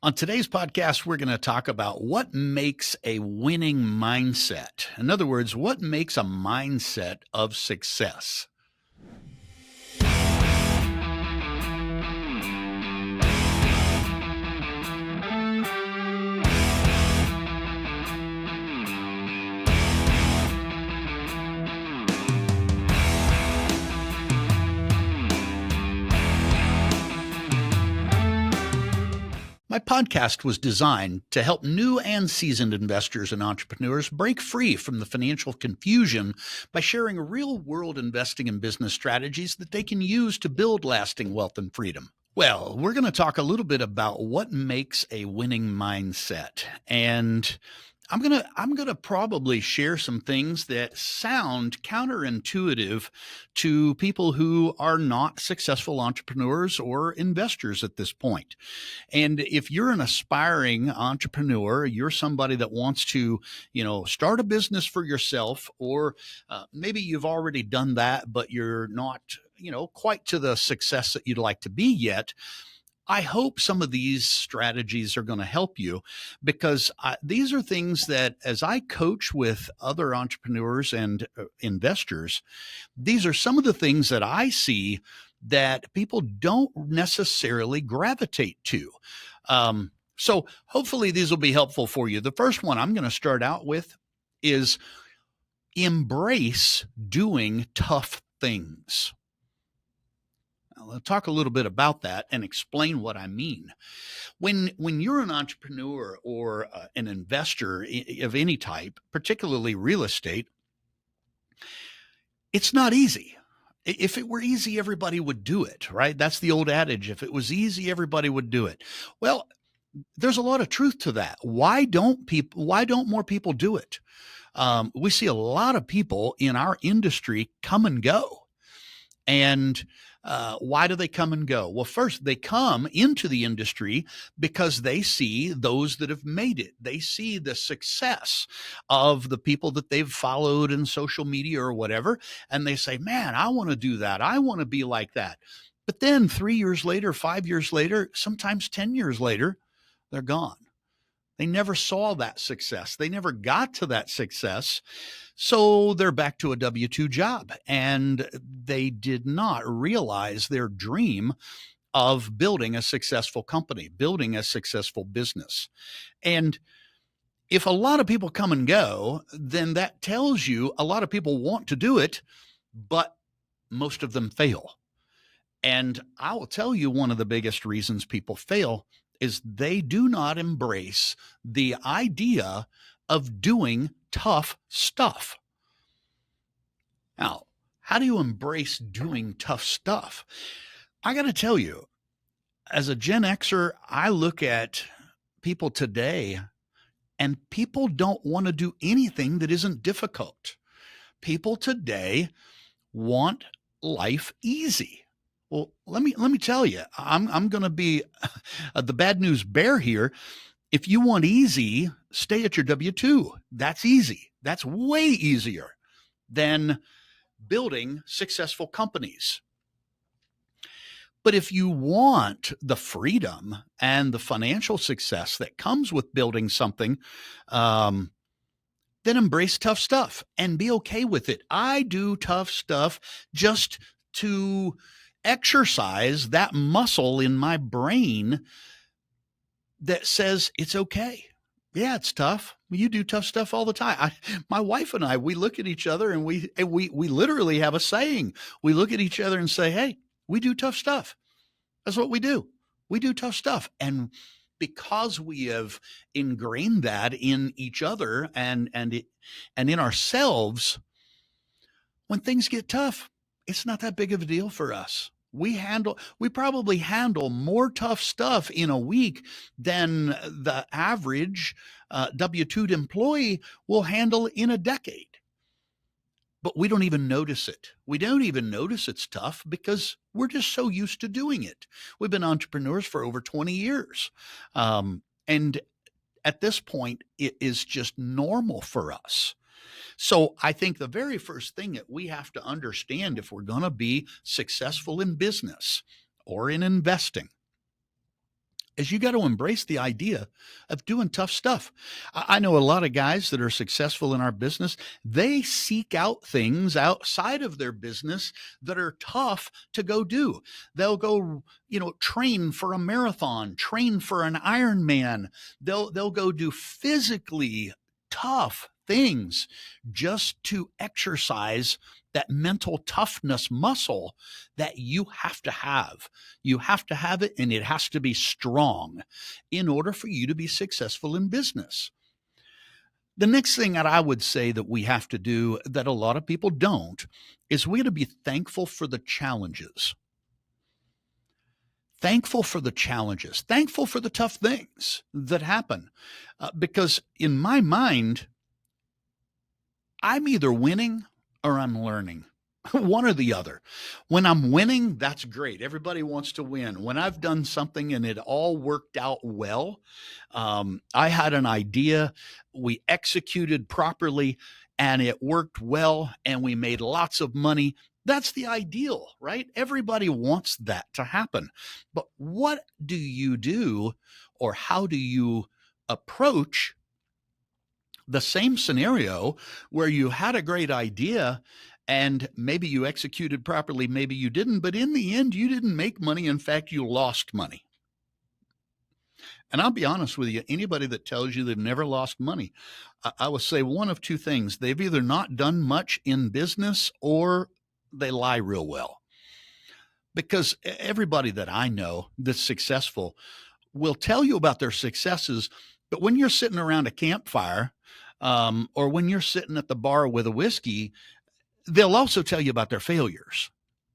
On today's podcast, we're going to talk about what makes a winning mindset. In other words, what makes a mindset of success? My podcast was designed to help new and seasoned investors and entrepreneurs break free from the financial confusion by sharing real world investing and business strategies that they can use to build lasting wealth and freedom. Well, we're going to talk a little bit about what makes a winning mindset. And I'm going to probably share some things that sound counterintuitive to people who are not successful entrepreneurs or investors at this point. And if you're an aspiring entrepreneur, you're somebody that wants to, start a business for yourself, or maybe you've already done that, but you're not, quite to the success that you'd like to be yet. I hope some of these strategies are going to help you because these are things that, as I coach with other entrepreneurs and investors, these are some of the things that I see that people don't necessarily gravitate to. So hopefully these will be helpful for you. The first one I'm going to start out with is embrace doing tough things. I'll talk a little bit about that and explain what I mean. When you're an entrepreneur or an investor of any type, particularly real estate, it's not easy. If it were easy, everybody would do it, right? That's the old adage. If it was easy, everybody would do it. Well, there's a lot of truth to that. Why don't more people do it? We see a lot of people in our industry come and go. And why do they come and go? Well, first, they come into the industry because they see those that have made it. They see the success of the people that they've followed in social media or whatever. And they say, man, I want to do that. I want to be like that. But then 3 years later, 5 years later, sometimes 10 years later, they're gone. They never saw that success. They never got to that success. So they're back to a W-2 job, and they did not realize their dream of building a successful company, building a successful business. And if a lot of people come and go, then that tells you a lot of people want to do it, but most of them fail. And I will tell you one of the biggest reasons people fail is they do not embrace the idea of doing tough stuff. Now, how do you embrace doing tough stuff? I got to tell you, as a Gen Xer, I look at people today and people don't want to do anything that isn't difficult. People today want life easy. Well, let me tell you, I'm going to be the bad news bear here. If you want easy, stay at your W-2. That's easy. That's way easier than building successful companies. But if you want the freedom and the financial success that comes with building something, then embrace tough stuff and be okay with it. I do tough stuff just to exercise that muscle in my brain that says it's okay. Yeah, it's tough. You do tough stuff all the time. My wife and I, we look at each other and we literally have a saying. We look at each other and say, hey, we do tough stuff. That's what we do. We do tough stuff. And because we have ingrained that in each other and in ourselves, when things get tough, it's not that big of a deal for us. We probably handle more tough stuff in a week than the average W-2 employee will handle in a decade. But we don't even notice it. We don't even notice it's tough because we're just so used to doing it. We've been entrepreneurs for over 20 years. And at this point, it is just normal for us. So I think the very first thing that we have to understand if we're going to be successful in business or in investing is you got to embrace the idea of doing tough stuff. I know a lot of guys that are successful in our business. They seek out things outside of their business that are tough to go do. They'll go, train for a marathon, train for an Ironman. They'll go do physically tough things just to exercise that mental toughness muscle that you have to have. You have to have it, and it has to be strong in order for you to be successful in business. The next thing that I would say that we have to do that a lot of people don't is we got to be thankful for the challenges. Thankful for the challenges, thankful for the tough things that happen. Because in my mind, I'm either winning or I'm learning. One or the other. When I'm winning, that's great. Everybody wants to win. When I've done something and it all worked out well, I had an idea, we executed properly, and it worked well, and we made lots of money. That's the ideal, right? Everybody wants that to happen. But what do you do, or how do you approach the same scenario where you had a great idea and maybe you executed properly, maybe you didn't, but in the end, you didn't make money. In fact, you lost money. And I'll be honest with you, anybody that tells you they've never lost money, I will say one of two things. They've either not done much in business or they lie real well. Because everybody that I know that's successful will tell you about their successes, but when you're sitting around a campfire, or when you're sitting at the bar with a whiskey, they'll also tell you about their failures.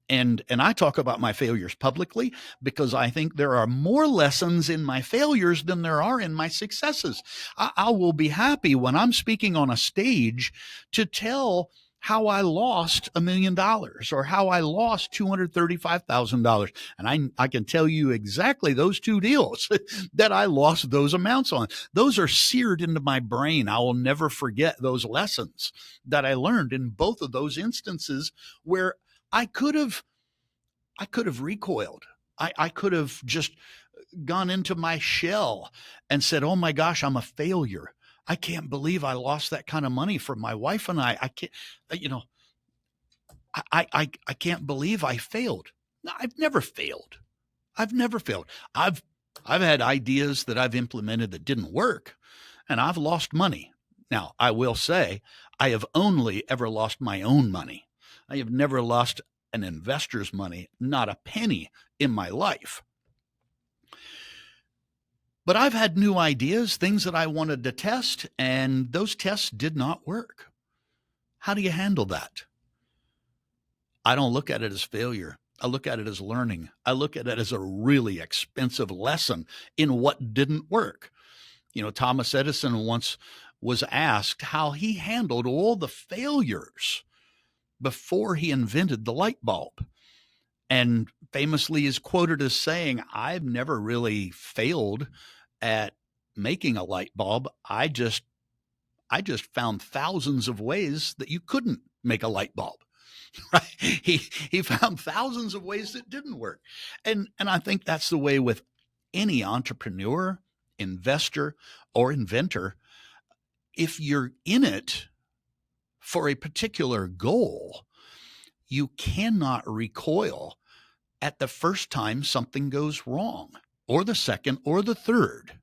And I talk about my failures publicly because I think there are more lessons in my failures than there are in my successes. I will be happy when I'm speaking on a stage to tell how I lost $1 million or how I lost $235,000. And I can tell you exactly those two deals that I lost those amounts on. Those are seared into my brain. I will never forget those lessons that I learned in both of those instances where I could have recoiled. I could have just gone into my shell and said, "Oh my gosh, I'm a failure. I can't believe I lost that kind of money for my wife and I can't, I can't believe I failed." No, I've never failed. I've never failed. I've had ideas that I've implemented that didn't work, and I've lost money. Now, I will say I have only ever lost my own money. I have never lost an investor's money, not a penny in my life. But I've had new ideas, things that I wanted to test, and those tests did not work. How do you handle that? I don't look at it as failure. I look at it as learning. I look at it as a really expensive lesson in what didn't work. Thomas Edison once was asked how he handled all the failures before he invented the light bulb. And famously is quoted as saying, "I've never really failed at making a light bulb. I just found thousands of ways that you couldn't make a light bulb." Right? He found thousands of ways that didn't work. And I think that's the way with any entrepreneur, investor, or inventor. If you're in it for a particular goal, you cannot recoil at the first time something goes wrong, or the second, or the third.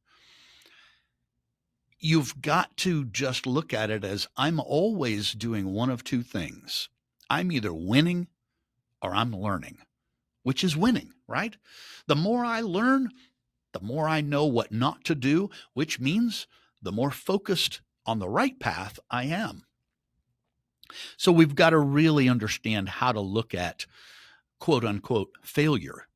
You've got to just look at it as I'm always doing one of two things. I'm either winning or I'm learning, which is winning, right? The more I learn, the more I know what not to do, which means the more focused on the right path I am. So we've got to really understand how to look at quote unquote failure.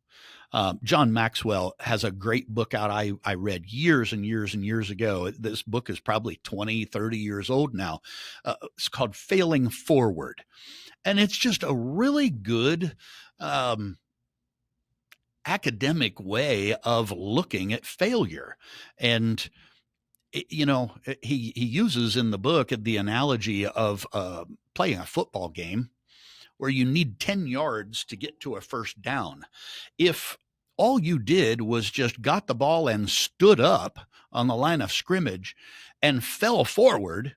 John Maxwell has a great book out I read years and years and years ago. This book is probably 20, 30 years old now. It's called Failing Forward. And it's just a really good academic way of looking at failure. And he uses in the book the analogy of playing a football game where you need 10 yards to get to a first down. If all you did was just got the ball and stood up on the line of scrimmage and fell forward,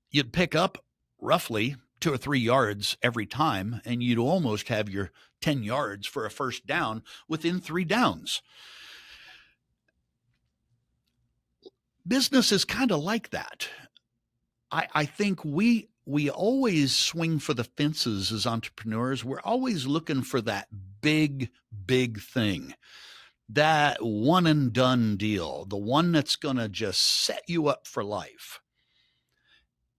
you'd pick up roughly 2 or 3 yards every time, and you'd almost have your 10 yards for a first down within 3 downs. Business is kind of like that. I think we always swing for the fences as entrepreneurs. We're always looking for that big, big thing, that one and done deal, the one that's going to just set you up for life.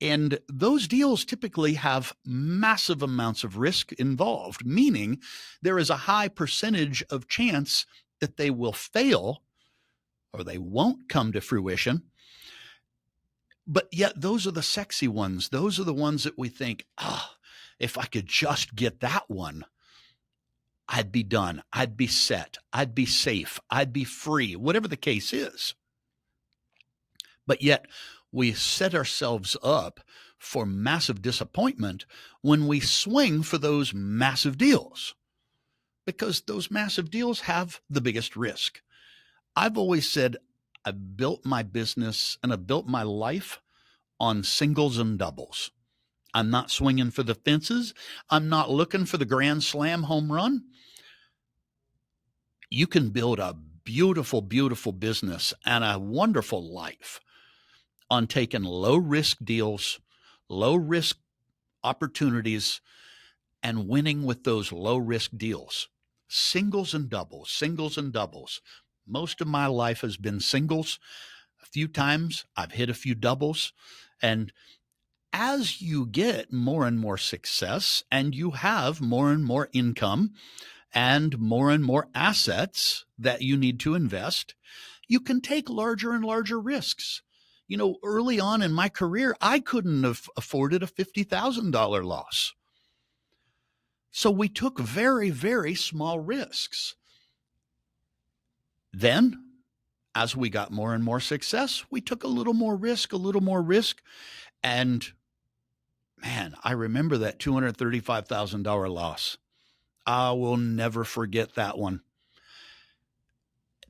And those deals typically have massive amounts of risk involved, meaning there is a high percentage of chance that they will fail or they won't come to fruition. But yet those are the sexy ones. Those are the ones that we think, if I could just get that one, I'd be done. I'd be set. I'd be safe. I'd be free, whatever the case is. But yet we set ourselves up for massive disappointment when we swing for those massive deals, because those massive deals have the biggest risk. I've always said I've built my business and I've built my life on singles and doubles. I'm not swinging for the fences. I'm not looking for the grand slam home run. You can build a beautiful, beautiful business and a wonderful life on taking low risk deals, low risk opportunities, and winning with those low risk deals. Singles and doubles, singles and doubles. Most of my life has been singles. A few times I've hit a few doubles. And as you get more and more success and you have more and more income and more assets that you need to invest, you can take larger and larger risks. Early on in my career, I couldn't have afforded a $50,000 loss. So we took very, very small risks. Then, as we got more and more success, we took a little more risk. And man, I remember that $235,000 loss. I will never forget that one.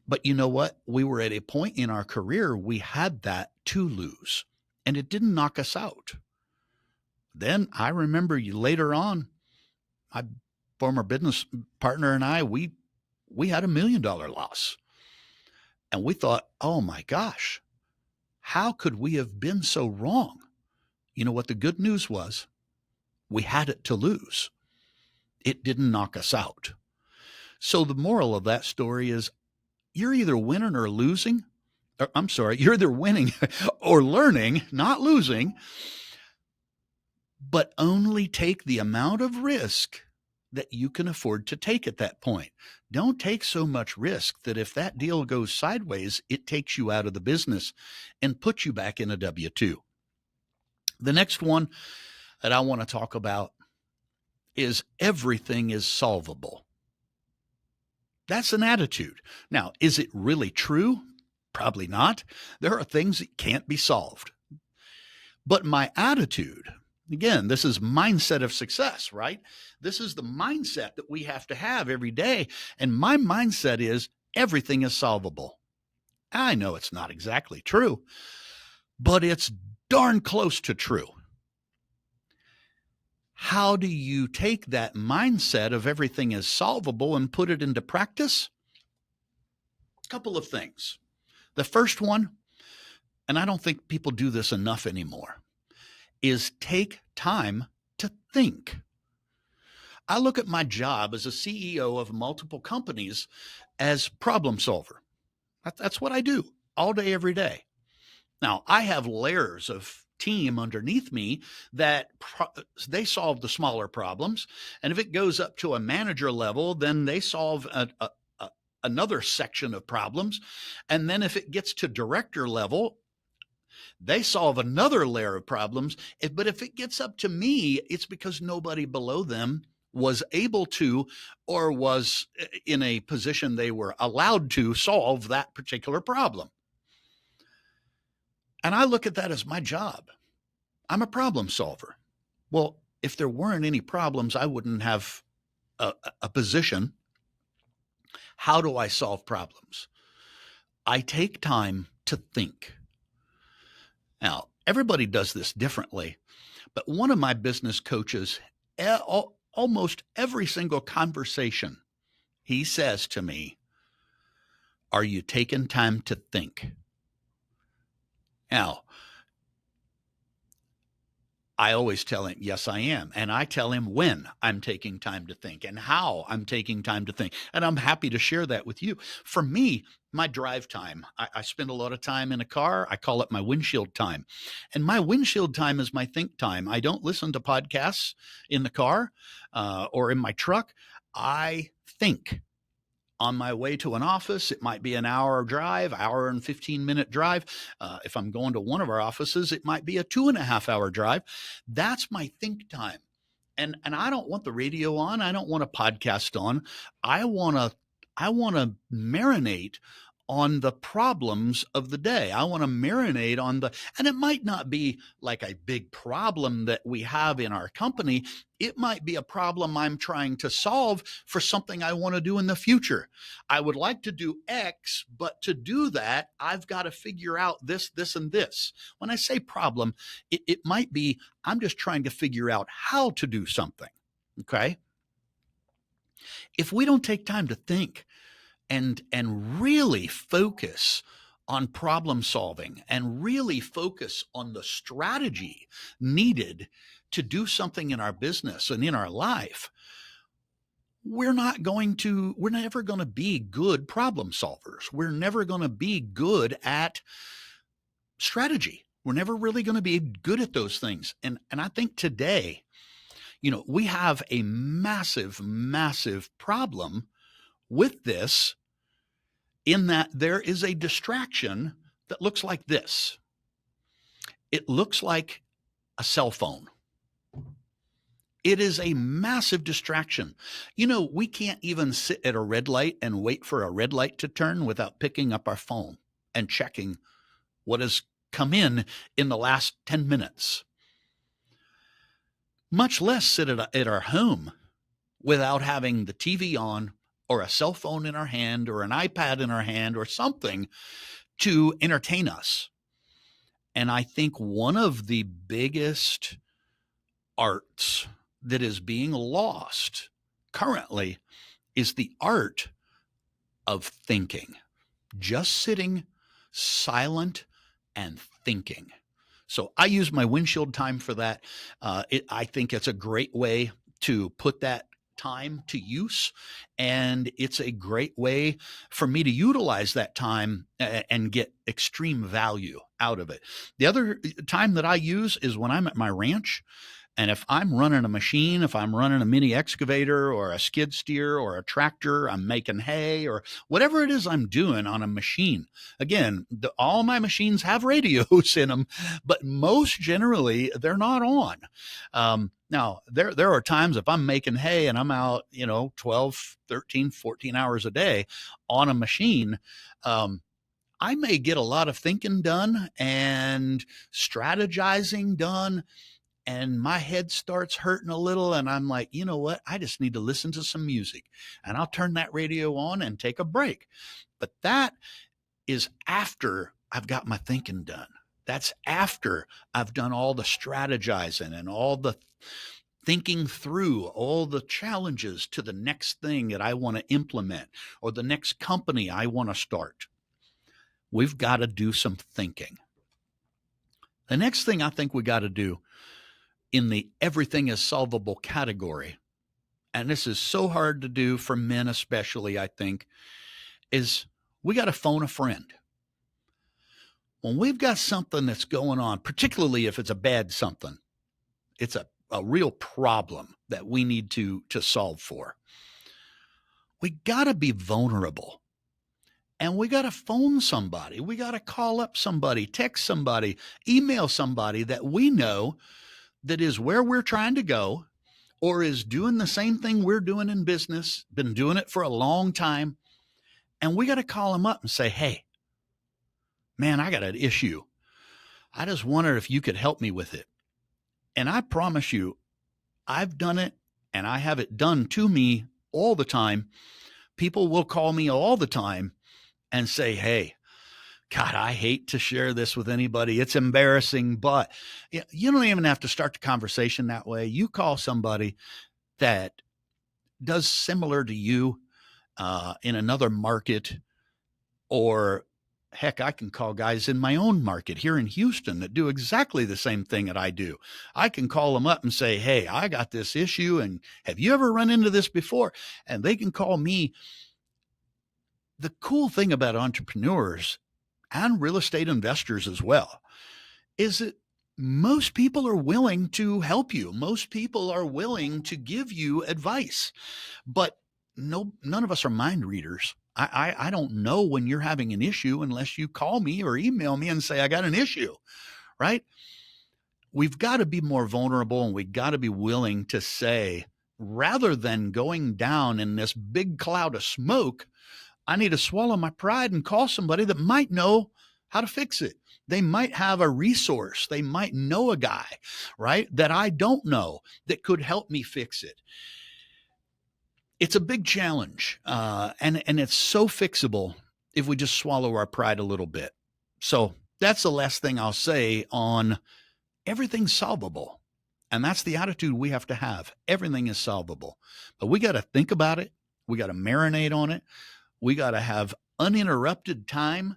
But you know what? We were at a point in our career, we had that to lose, and it didn't knock us out. Then I remember later on, my former business partner and I, we had $1 million loss. And we thought, oh my gosh, how could we have been so wrong? You know what the good news was? We had it to lose. It didn't knock us out. So the moral of that story is you're either winning or losing. You're either winning or learning, not losing, but only take the amount of risk that you can afford to take at that point. Don't take so much risk that if that deal goes sideways, it takes you out of the business and puts you back in a W-2. The next one that I want to talk about is everything is solvable. That's an attitude. Now, is it really true? Probably not. There are things that can't be solved. But my attitude, again, this is mindset of success, right? This is the mindset that we have to have every day. And my mindset is everything is solvable. I know it's not exactly true, but it's darn close to true. How do you take that mindset of everything is solvable and put it into practice? A couple of things. The first one, and I don't think people do this enough anymore, is take time to think. I look at my job as a CEO of multiple companies as problem solver. That's what I do all day, every day. Now, I have layers of team underneath me that they solve the smaller problems. And if it goes up to a manager level, then they solve another section of problems. And then if it gets to director level, they solve another layer of problems. But if it gets up to me, it's because nobody below them was able to or was in a position they were allowed to solve that particular problem. And I look at that as my job. I'm a problem solver. Well, if there weren't any problems, I wouldn't have a position How do I solve problems? I take time to think. Now, everybody does this differently, but one of my business coaches, almost every single conversation, he says to me, "Are you taking time to think?" Now, I always tell him, yes, I am. And I tell him when I'm taking time to think and how I'm taking time to think. And I'm happy to share that with you. For me, my drive time, I spend a lot of time in a car. I call it my windshield time. And my windshield time is my think time. I don't listen to podcasts in the car or in my truck. I think on my way to an office. It might be an hour drive, hour and 15-minute drive. If I'm going to one of our offices, it might be a 2.5 hour drive. That's my think time. And I don't want the radio on. I don't want a podcast on. I want to marinate on the problems of the day. I want to marinate on and it might not be like a big problem that we have in our company. It might be a problem I'm trying to solve for something I want to do in the future. I would like to do X, but to do that, I've got to figure out this, this, and this. When I say problem, it might be I'm just trying to figure out how to do something. Okay. If we don't take time to think, and really focus on problem solving and really focus on the strategy needed to do something in our business and in our life, we're never going to be good problem solvers. We're never going to be good at strategy. We're never really going to be good at those things. And I think today, we have a massive, massive problem with this, in that there is a distraction that looks like this. It looks like a cell phone. It is a massive distraction. We can't even sit at a red light and wait for a red light to turn without picking up our phone and checking what has come in the last 10 minutes. Much less sit at our home without having the TV on or a cell phone in our hand or an iPad in our hand or something to entertain us. And I think one of the biggest arts that is being lost currently is the art of thinking, just sitting silent and thinking. So I use my windshield time for that. I think it's a great way to put that time to use, and it's a great way for me to utilize that time and get extreme value out of it. The other time that I use is when I'm at my ranch. And if I'm running a machine, if I'm running a mini excavator or a skid steer or a tractor, I'm making hay or whatever it is I'm doing on a machine. Again, all my machines have radios in them, but most generally they're not on. Now, there are times if I'm making hay and I'm out, 12, 13, 14 hours a day on a machine, I may get a lot of thinking done and strategizing done, and my head starts hurting a little, and I'm like, you know what? I just need to listen to some music, and I'll turn that radio on and take a break. But that is after I've got my thinking done. That's after I've done all the strategizing and all the thinking through all the challenges to the next thing that I want to implement or the next company I want to start. We've got to do some thinking. The next thing I think we got to do in the everything is solvable category, and this is so hard to do for men especially, I think, is we got to phone a friend. When we've got something that's going on, particularly if it's a bad something, it's a real problem that we need to solve for, we got to be vulnerable. And we got to phone somebody. We got to call up somebody, text somebody, email somebody that we know that is where we're trying to go or is doing the same thing we're doing in business, been doing it for a long time. And we got to call them up and say, hey, man, I got an issue. I just wonder if you could help me with it. And I promise you, I've done it and I have it done to me all the time. People will call me all the time and say, hey, God, I hate to share this with anybody. It's embarrassing, but you don't even have to start the conversation that way. You call somebody that does similar to you in another market, or heck, I can call guys in my own market here in Houston that do exactly the same thing that I do. I can call them up and say, hey, I got this issue, and have you ever run into this before? And they can call me. The cool thing about entrepreneurs and real estate investors as well is that most people are willing to help you. Most people are willing to give you advice, but none of us are mind readers. I don't know when you're having an issue unless you call me or email me and say, I got an issue, right? We've got to be more vulnerable, and we've got to be willing to say, rather than going down in this big cloud of smoke, I need to swallow my pride and call somebody that might know how to fix it. They might have a resource. They might know a guy, right, that I don't know that could help me fix it. It's a big challenge, and it's so fixable if we just swallow our pride a little bit. So that's the last thing I'll say on everything's solvable. And that's the attitude we have to have. Everything is solvable. But we got to think about it. We got to marinate on it. We got to have uninterrupted time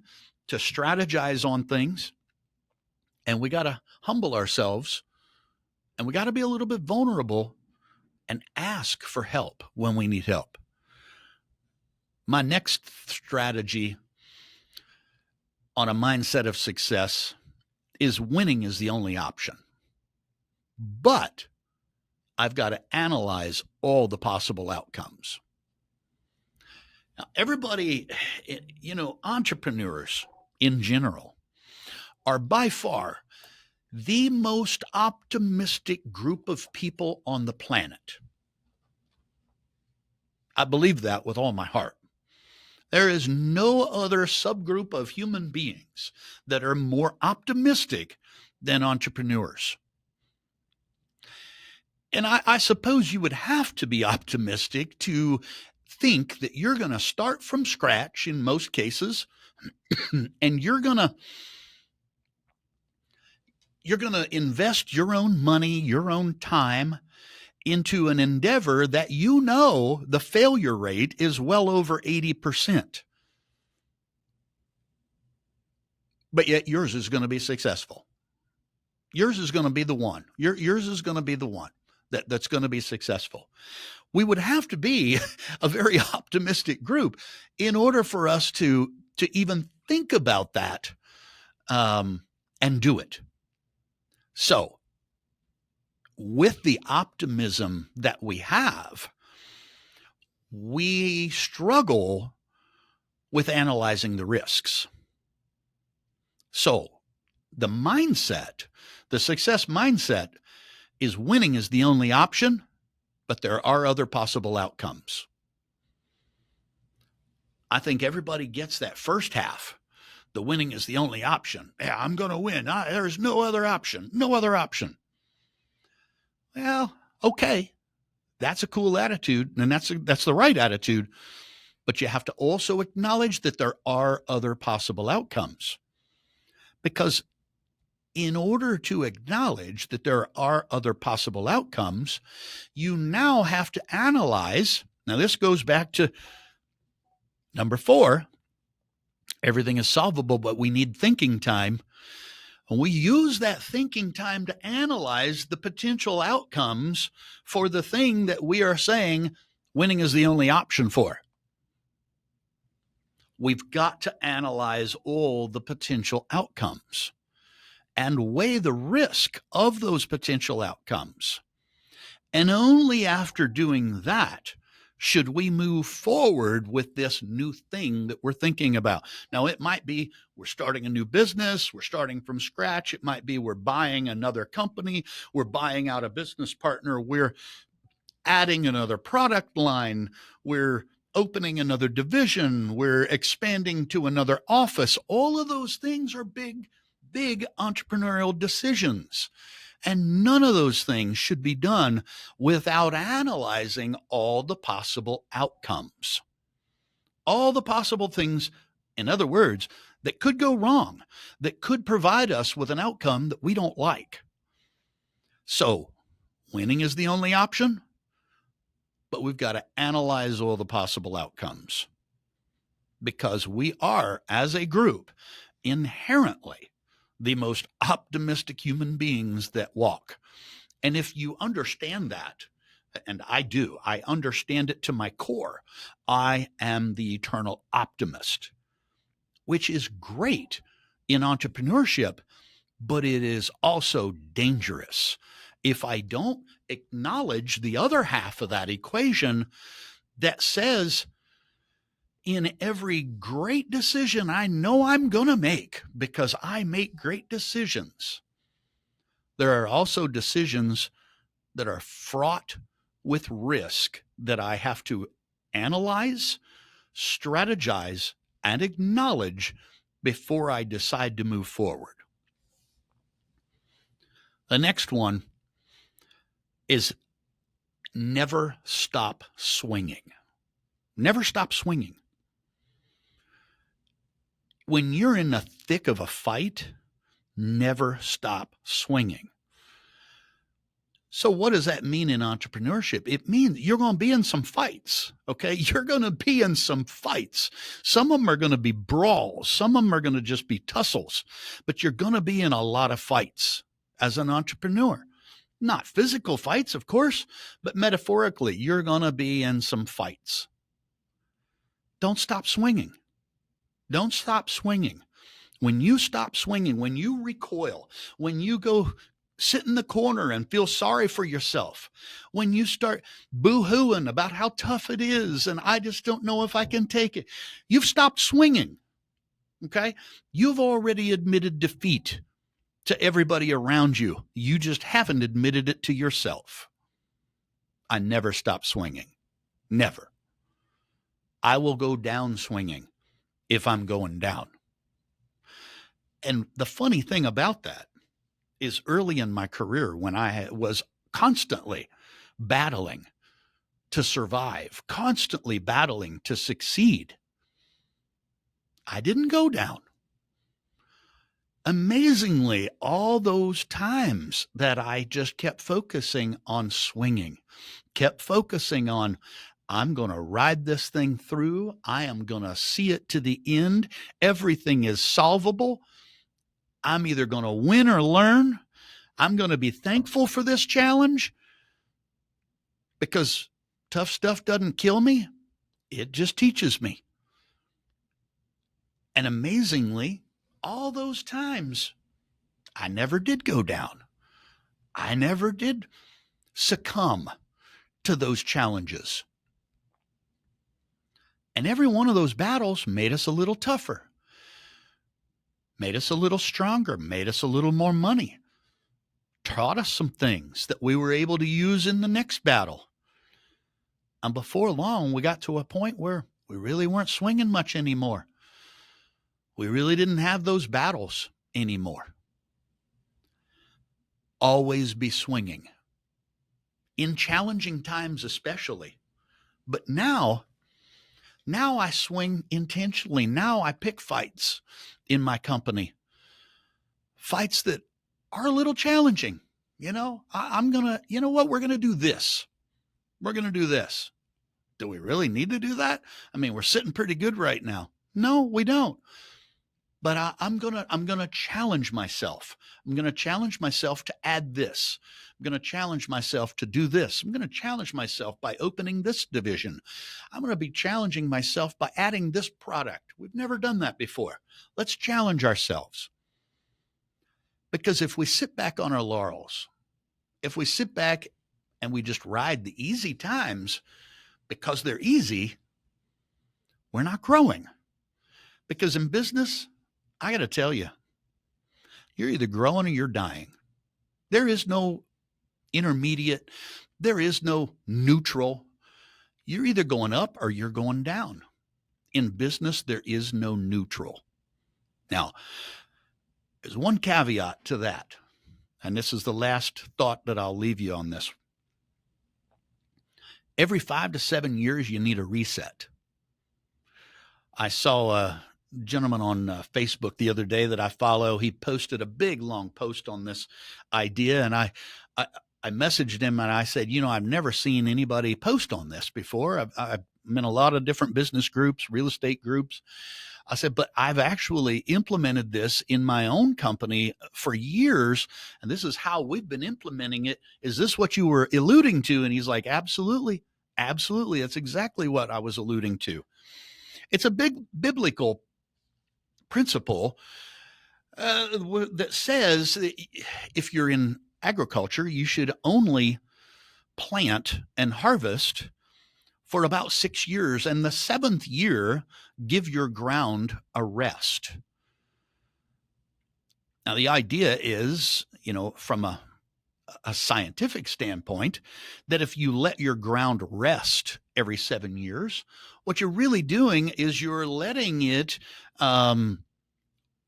to strategize on things. And we got to humble ourselves. And we got to be a little bit vulnerable and ask for help when we need help. My next strategy on a mindset of success is winning is the only option. But I've got to analyze all the possible outcomes. Now, everybody, entrepreneurs in general are by far the most optimistic group of people on the planet. I believe that with all my heart. There is no other subgroup of human beings that are more optimistic than entrepreneurs. And I suppose you would have to be optimistic to think that you're going to start from scratch in most cases, and you're going to invest your own money, your own time into an endeavor that the failure rate is well over 80%. But yet yours is going to be successful. Yours is going to be the one. Yours is going to be the one that's going to be successful. We would have to be a very optimistic group in order for us to even think about that and do it. So, with the optimism that we have, we struggle with analyzing the risks. So, the success mindset is winning is the only option, but there are other possible outcomes. I think everybody gets that first half. The winning is the only option. Yeah, I'm going to win. There's no other option. No other option. Well, okay. That's a cool attitude, and that's the right attitude. But you have to also acknowledge that there are other possible outcomes. Because in order to acknowledge that there are other possible outcomes, you now have to analyze. Now, this goes back to number 4. Everything is solvable, but we need thinking time. And we use that thinking time to analyze the potential outcomes for the thing that we are saying winning is the only option for. We've got to analyze all the potential outcomes and weigh the risk of those potential outcomes. And only after doing that should we move forward with this new thing that we're thinking about. Now, it might be we're starting a new business, we're starting from scratch. It might be we're buying another company, we're buying out a business partner, we're adding another product line, we're opening another division, we're expanding to another office. All of those things are big entrepreneurial decisions. And none of those things should be done without analyzing all the possible outcomes. all the possible things, in other words, that could go wrong, that could provide us with an outcome that we don't like. So, winning is the only option, but we've got to analyze all the possible outcomes because we are, as a group, inherently the most optimistic human beings that walk. And if you understand that, and I do, I understand it to my core, I am the eternal optimist, which is great in entrepreneurship, but it is also dangerous. If I don't acknowledge the other half of that equation that says, in every great decision I know I'm going to make, because I make great decisions, there are also decisions that are fraught with risk that I have to analyze, strategize, and acknowledge before I decide to move forward. The next one is never stop swinging. Never stop swinging. When you're in the thick of a fight, never stop swinging. So what does that mean in entrepreneurship? It means you're going to be in some fights, okay? You're going to be in some fights. Some of them are going to be brawls. Some of them are going to just be tussles, but you're going to be in a lot of fights as an entrepreneur. Not physical fights, of course, but metaphorically, you're going to be in some fights. Don't stop swinging. Don't stop swinging. When you stop swinging, when you recoil, when you go sit in the corner and feel sorry for yourself, when you start boo-hooing about how tough it is and I just don't know if I can take it, you've stopped swinging, okay? You've already admitted defeat to everybody around you. You just haven't admitted it to yourself. I never stop swinging. Never. I will go down swinging if I'm going down. And the funny thing about that is early in my career when I was constantly battling to survive, constantly battling to succeed, I didn't go down. Amazingly, all those times that I just kept focusing on swinging, kept focusing on, I'm going to ride this thing through. I am going to see it to the end. Everything is solvable. I'm either going to win or learn. I'm going to be thankful for this challenge because tough stuff doesn't kill me. It just teaches me. And amazingly, all those times, I never did go down. I never did succumb to those challenges. And every one of those battles made us a little tougher, made us a little stronger, made us a little more money, taught us some things that we were able to use in the next battle. And before long, we got to a point where we really weren't swinging much anymore. We really didn't have those battles anymore. Always be swinging. In challenging times especially. But now I swing intentionally. Now I pick fights in my company. Fights that are a little challenging. You know, I'm going to, you know what? We're going to do this. We're going to do this. Do we really need to do that? I mean, we're sitting pretty good right now. No, we don't. But I'm gonna challenge myself. I'm gonna challenge myself to add this. I'm gonna challenge myself to do this. I'm gonna challenge myself by opening this division. I'm gonna be challenging myself by adding this product. We've never done that before. Let's challenge ourselves. Because if we sit back on our laurels, if we sit back and we just ride the easy times because they're easy, we're not growing. Because in business, I got to tell you, you're either growing or you're dying. There is no intermediate. There is no neutral. You're either going up or you're going down. In business, there is no neutral. Now, there's one caveat to that, and this is the last thought that I'll leave you on this. Every 5 to 7 years, you need a reset. I saw a gentleman on Facebook the other day that I follow. He posted a big long post on this idea, and I, I messaged him and I said, I've never seen anybody post on this before. I've in a lot of different business groups, real estate groups. I said, but I've actually implemented this in my own company for years, and this is how we've been implementing it. Is this what you were alluding to? And he's like, absolutely. Absolutely. That's exactly what I was alluding to. It's a big biblical principle that says that if you're in agriculture, you should only plant and harvest for about 6 years. And the seventh year, give your ground a rest. Now, the idea is, from a scientific standpoint, that if you let your ground rest every 7 years, what you're really doing is you're letting it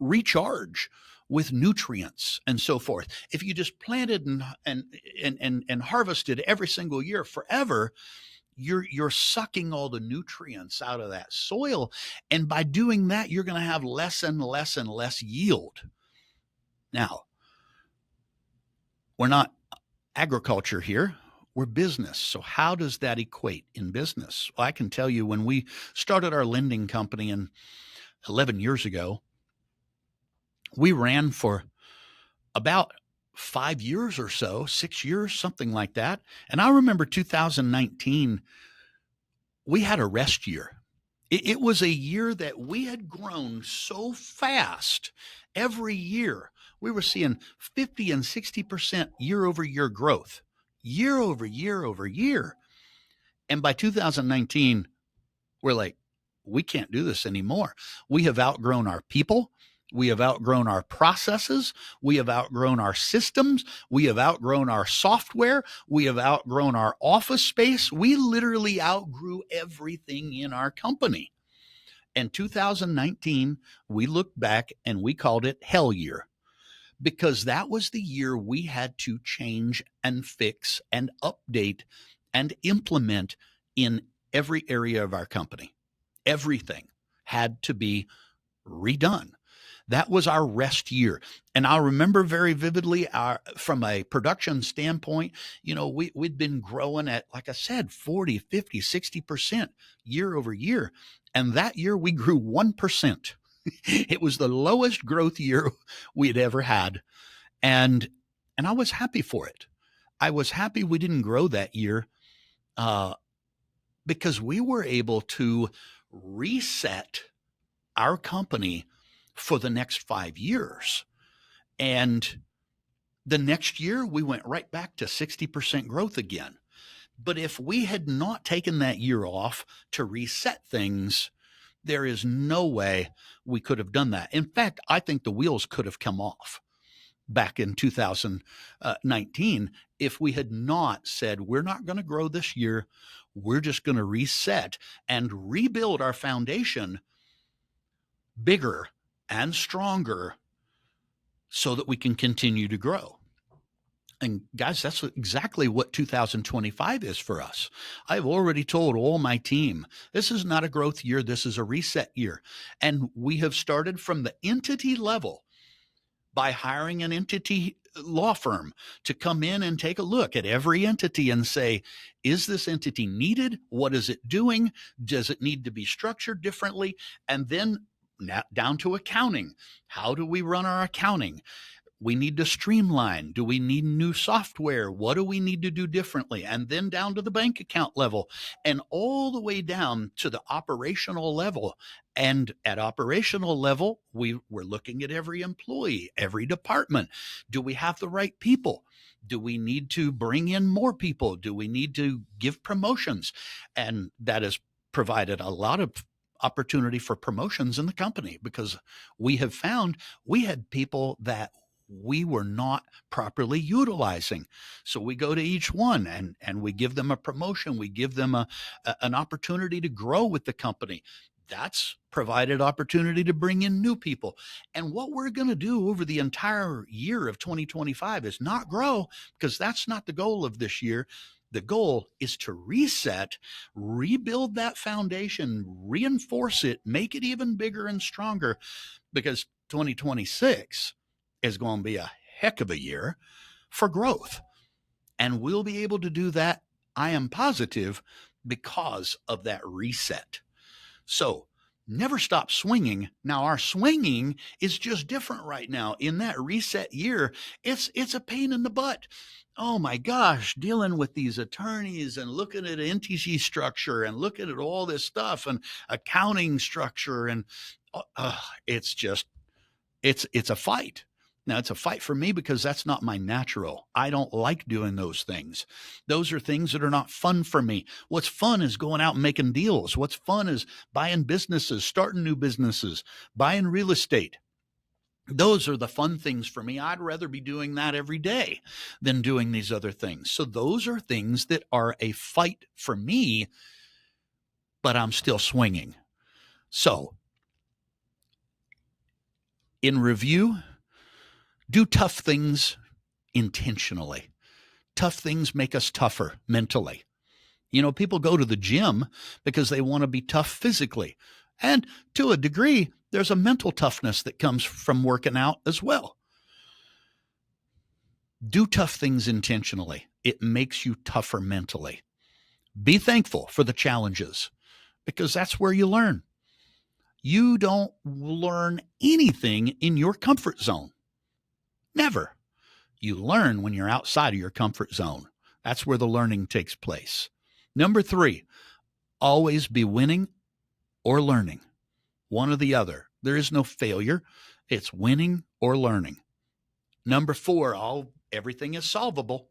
recharge with nutrients and so forth. If you just planted and harvested every single year forever, you're sucking all the nutrients out of that soil, and by doing that, you're going to have less and less and less yield. Now, we're not agriculture here. We're business. So how does that equate in business? Well, I can tell you when we started our lending company 11 years ago, we ran for about 5 years or so, 6 years, something like that. And I remember 2019, we had a rest year. It was a year that we had grown so fast every year. We were seeing 50 and 60% year over year growth, year over year over year. And by 2019, we're like, we can't do this anymore. We have outgrown our people. We have outgrown our processes. We have outgrown our systems. We have outgrown our software. We have outgrown our office space. We literally outgrew everything in our company. In 2019, we looked back and we called it hell year, because that was the year we had to change and fix and update and implement in every area of our company. Everything had to be redone. That was our rest year. And I remember very vividly from a production standpoint, we'd been growing at, like I said, 40, 50, 60% year over year. And that year we grew 1%. It was the lowest growth year we had ever had. And I was happy for it. I was happy we didn't grow that year because we were able to reset our company for the next 5 years. And the next year, we went right back to 60% growth again. But if we had not taken that year off to reset things, there is no way we could have done that. In fact, I think the wheels could have come off back in 2019 if we had not said, we're not going to grow this year. We're just going to reset and rebuild our foundation bigger and stronger so that we can continue to grow. And guys, that's exactly what 2025 is for us. I've already told all my team, this is not a growth year. This is a reset year. And we have started from the entity level by hiring an entity law firm to come in and take a look at every entity and say, is this entity needed? What is it doing? Does it need to be structured differently? And then down to accounting. How do we run our accounting? We need to streamline. Do we need new software? What do we need to do differently? And then down to the bank account level and all the way down to the operational level. And at operational level, we're looking at every employee, every department. Do we have the right people? Do we need to bring in more people? Do we need to give promotions? And that has provided a lot of opportunity for promotions in the company, because we have found we had people that we were not properly utilizing. So we go to each one and we give them a promotion. We give them an opportunity to grow with the company. That's provided opportunity to bring in new people. And what we're going to do over the entire year of 2025 is not grow, because that's not the goal of this year. The goal is to reset, rebuild that foundation, reinforce it, make it even bigger and stronger, because 2026 is going to be a heck of a year for growth. And we'll be able to do that, I am positive, because of that reset. So never stop swinging. Now, our swinging is just different right now. In that reset year, it's a pain in the butt. Oh my gosh, dealing with these attorneys and looking at NTC structure and looking at all this stuff and accounting structure. And it's just, it's a fight. Now, it's a fight for me because that's not my natural. I don't like doing those things. Those are things that are not fun for me. What's fun is going out and making deals. What's fun is buying businesses, starting new businesses, buying real estate. Those are the fun things for me. I'd rather be doing that every day than doing these other things. So those are things that are a fight for me, but I'm still swinging. So in review, do tough things intentionally. Tough things make us tougher mentally. You know, people go to the gym because they want to be tough physically. And to a degree, there's a mental toughness that comes from working out as well. Do tough things intentionally. It makes you tougher mentally. Be thankful for the challenges because that's where you learn. You don't learn anything in your comfort zone. Never. You learn when you're outside of your comfort zone. That's where the learning takes place. Number 3, always be winning or learning. One or the other. There is no failure. It's winning or learning. Number 4, everything is solvable.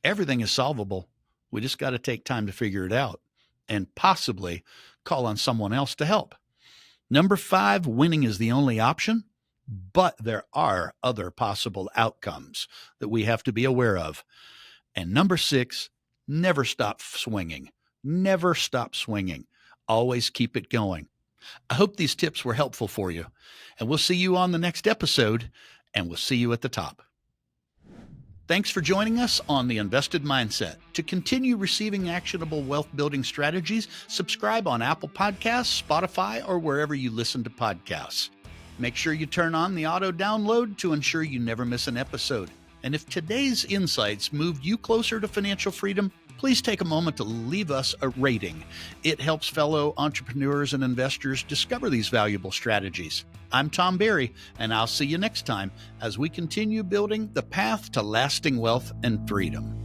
Everything is solvable. We just got to take time to figure it out and possibly call on someone else to help. Number 5, winning is the only option. But there are other possible outcomes that we have to be aware of. And number 6, never stop swinging. Never stop swinging. Always keep it going. I hope these tips were helpful for you. And we'll see you on the next episode, and we'll see you at the top. Thanks for joining us on The Invested Mindset. To continue receiving actionable wealth building strategies, subscribe on Apple Podcasts, Spotify, or wherever you listen to podcasts. Make sure you turn on the auto download to ensure you never miss an episode. And if today's insights moved you closer to financial freedom, please take a moment to leave us a rating. It helps fellow entrepreneurs and investors discover these valuable strategies. I'm Tom Berry, and I'll see you next time as we continue building the path to lasting wealth and freedom.